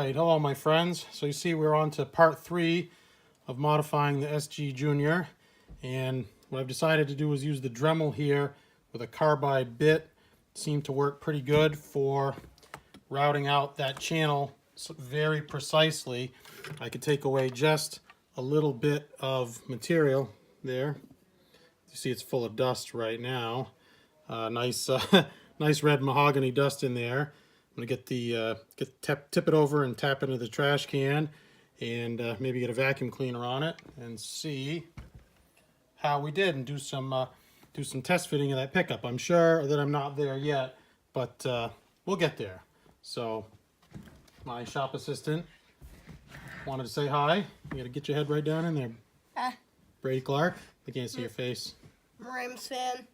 Alright, hello my friends. So you see we're on to part 3 of modifying the SG Junior, and what I've decided to do is use the Dremel here with a carbide bit. It seemed to work pretty good for routing out that channel very precisely. I could take away just a little bit of material there. You see it's full of dust right now. Nice red mahogany dust in there. I'm gonna get the tip it over and tap into the trash can, and maybe get a vacuum cleaner on it and see how we did, and do some test fitting of that pickup. I'm sure that I'm not there yet, but we'll get there. So my shop assistant wanted to say hi. You gotta get your head right down in there. Brady Clark. I can't see your face. Rams fan.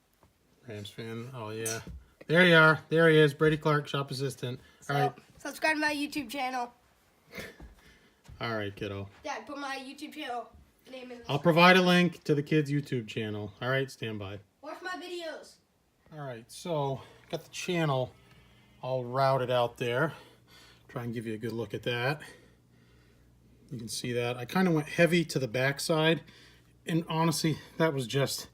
Rams fan. Oh yeah. There you are. There he is. Brady Clark, shop assistant. All right. Subscribe to my YouTube channel. All right, kiddo. Dad, put my YouTube channel name in. I'll provide a link to the kids' YouTube channel. All right, stand by. Watch my videos. All right, so got the channel all routed out there. Try and give you a good look at that. You can see that. I kind of went heavy to the back side, and honestly, that was just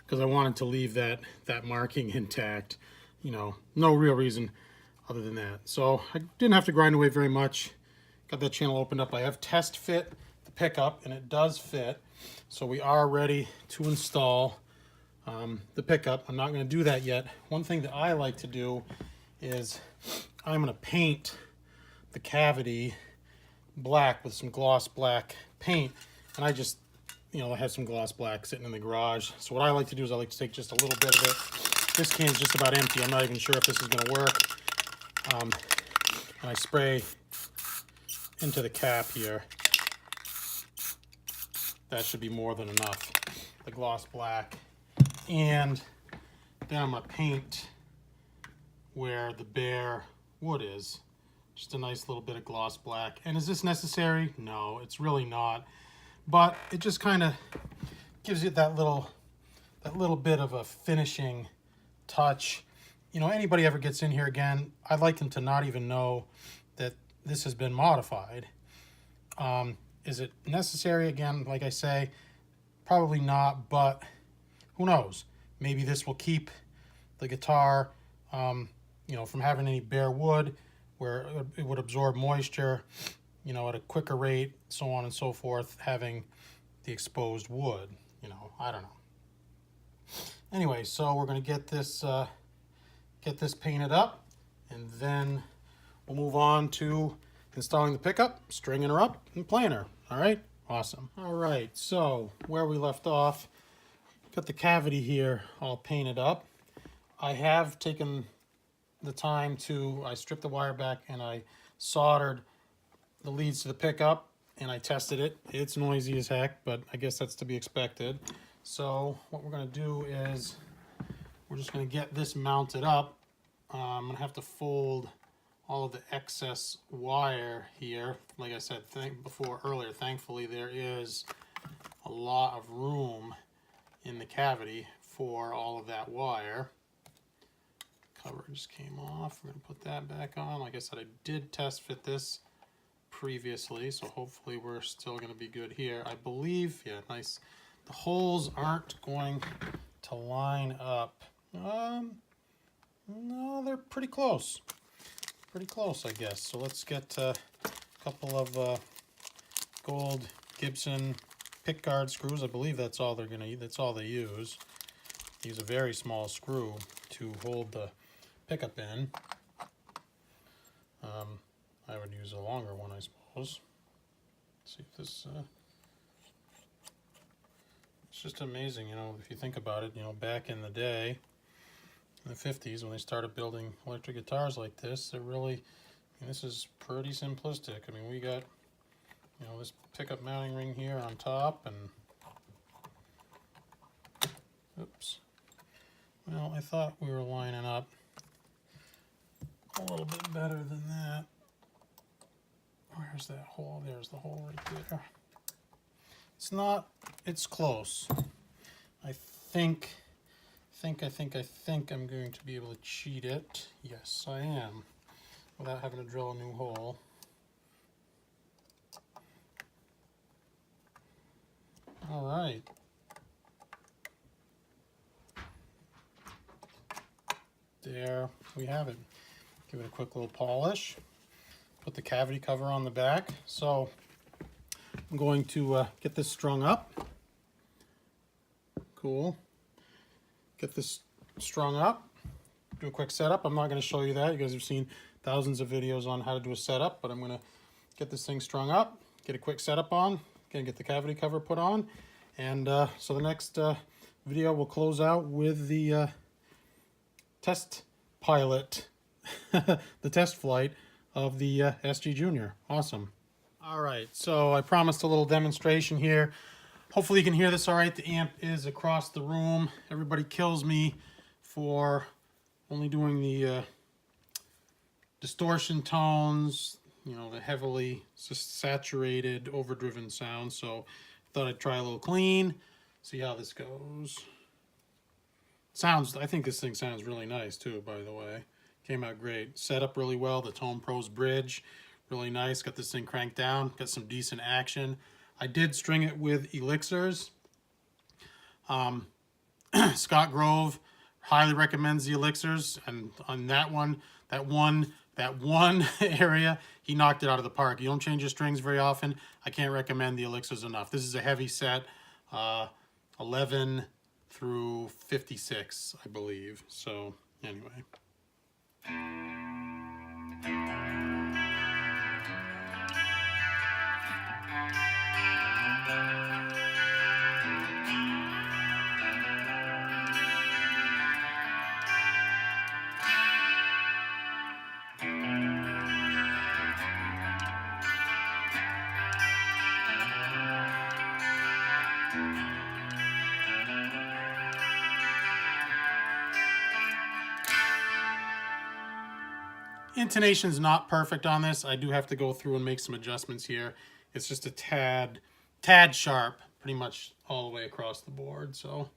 because I wanted to leave that marking intact. You know, no real reason other than that. So I didn't have to grind away very much. Got that channel opened up. I have test fit the pickup, and it does fit. So we are ready to install the pickup. I'm not going to do that yet. One thing that I like to do is I'm going to paint the cavity black with some gloss black paint. And I just, you know, I have some gloss black sitting in the garage. So what I like to do is I like to take just a little bit of it. This can's just about empty. I'm not even sure if this is going to work. And I spray into the cap here. That should be more than enough. The gloss black. And then I'm going to paint where the bare wood is. Just a nice little bit of gloss black. And is this necessary? No, it's really not. But it just kind of gives you that little bit of a finishing touch. You know, anybody ever gets in here again, I'd like them to not even know that this has been modified. Is it necessary? Again, like I say, probably not, but who knows? Maybe this will keep the guitar, you know, from having any bare wood, where it would absorb moisture, you know, at a quicker rate, so on and so forth, having the exposed wood. You know, I don't know. Anyway, so we're going to get this painted up, and then we'll move on to installing the pickup, stringing her up, and playing her. All right? Awesome. All right, so where we left off, got the cavity here all painted up. I have taken the time I stripped the wire back and I soldered the leads to the pickup, and I tested it. It's noisy as heck, but I guess that's to be expected. So what we're going to do is we're just going to get this mounted up. I'm going to have to fold all of the excess wire here. Like I said earlier, thankfully there is a lot of room in the cavity for all of that wire. Cover just came off. We're going to put that back on. Like I said, I did test fit this previously, so hopefully we're still going to be good here. I believe, yeah, nice. The holes aren't going to line up. No, they're pretty close. Pretty close, I guess. So let's get a couple of gold Gibson pickguard screws. I believe that's all they're gonna. That's all they use. They use a very small screw to hold the pickup in. I would use a longer one, I suppose. Let's see if this. It's just amazing, you know, if you think about it, you know, back in the day, in the 50s, when they started building electric guitars like this, it really, I mean, this is pretty simplistic. I mean, we got, you know, this pickup mounting ring here on top, and, oops. Well, I thought we were lining up a little bit better than that. Where's that hole? There's the hole right there. It's not, it's close. I think I'm going to be able to cheat it. Yes, I am. Without having to drill a new hole. All right. There we have it. Give it a quick little polish. Put the cavity cover on the back. So I'm going to get this strung up. Cool. Get this strung up. Do a quick setup. I'm not going to show you that. You guys have seen thousands of videos on how to do a setup, but I'm going to get this thing strung up, get a quick setup on, get the cavity cover put on, and so the next video will close out with the test pilot, the test flight of the SG Junior. Awesome. All right, so I promised a little demonstration here. Hopefully you can hear this all right. The amp is across the room. Everybody kills me for only doing the distortion tones, you know, the heavily saturated, overdriven sound. So I thought I'd try a little clean, see how this goes. I think this thing sounds really nice too, by the way. Came out great. Set up really well. The Tone Pros bridge, really nice. Got this thing cranked down. Got some decent action. I did string it with elixirs. Scott Grove highly recommends the elixirs, and on that one area, he knocked it out of the park. You don't change your strings very often. I can't recommend the elixirs enough. This is a heavy set, 11 through 56, I believe. So anyway. Intonation's not perfect on this. I do have to go through and make some adjustments here. It's just a tad sharp, pretty much all the way across the board. So.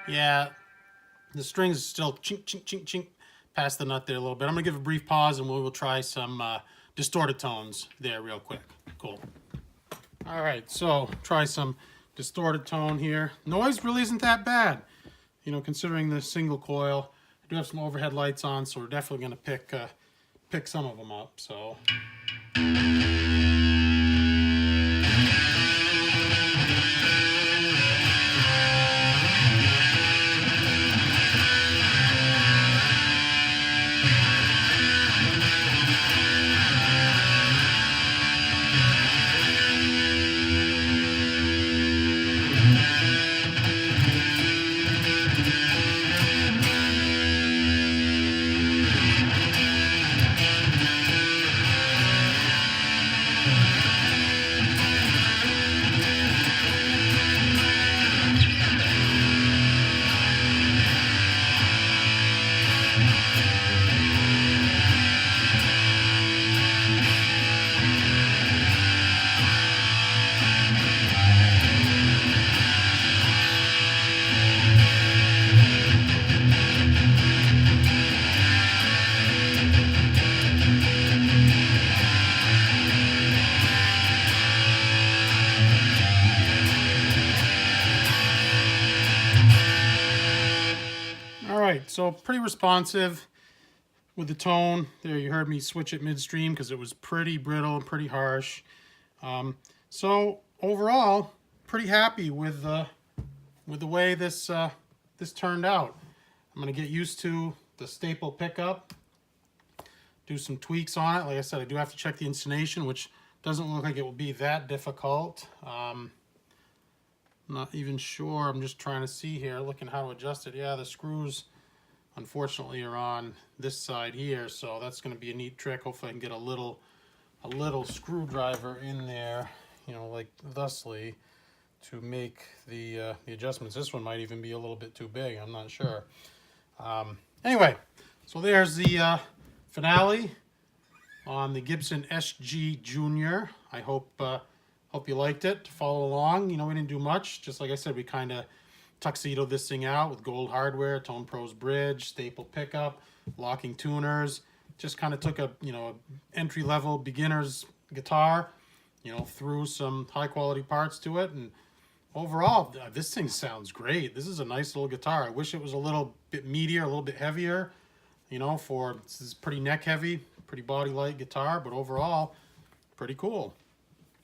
Yeah, the strings still chink, chink, chink, chink past the nut there a little bit. I'm going to give a brief pause and we will try some distorted tones there real quick. Cool. All right, so try some distorted tone here. Noise really isn't that bad, you know, considering the single coil. I do have some overhead lights on, so we're definitely going to pick some of them up. So. So pretty responsive with the tone. There you heard me switch it midstream because it was pretty brittle and pretty harsh. So overall, pretty happy with the way this this turned out. I'm gonna get used to the staple pickup, do some tweaks on it. Like I said, I do have to check the intonation, which doesn't look like it will be that difficult. Not even sure. I'm just trying to see here, looking how to adjust it. Yeah, the screws, unfortunately, are on this side here, so that's going to be a neat trick. Hopefully I can get a little screwdriver in there, you know, like thusly, to make the adjustments. This one might even be a little bit too big. I'm not sure. Anyway, so there's the finale on the Gibson SG Junior. I hope you liked it. Follow along. You know, we didn't do much. Just like I said, we kind of tuxedoed this thing out with gold hardware, Tone Pros bridge, staple pickup, locking tuners. Just kind of took a, you know, entry-level beginner's guitar, you know, threw some high-quality parts to it, and overall, this thing sounds great. This is a nice little guitar. I wish it was a little bit meatier, a little bit heavier, you know, this is pretty neck-heavy, pretty body-light guitar, but overall, pretty cool.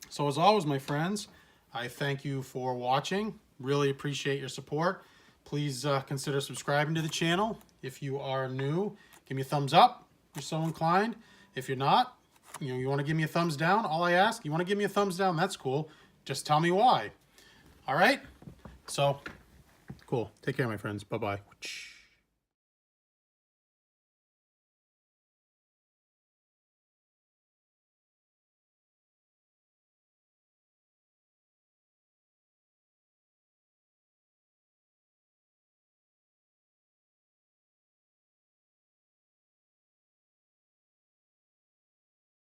So as always, my friends, I thank you for watching. Really appreciate your support. Please consider subscribing to the channel. If you are new, give me a thumbs up if you're so inclined. If you're not, you know, you want to give me a thumbs down, all I ask, you want to give me a thumbs down, that's cool. Just tell me why. All right? So, cool. Take care, my friends. Bye-bye.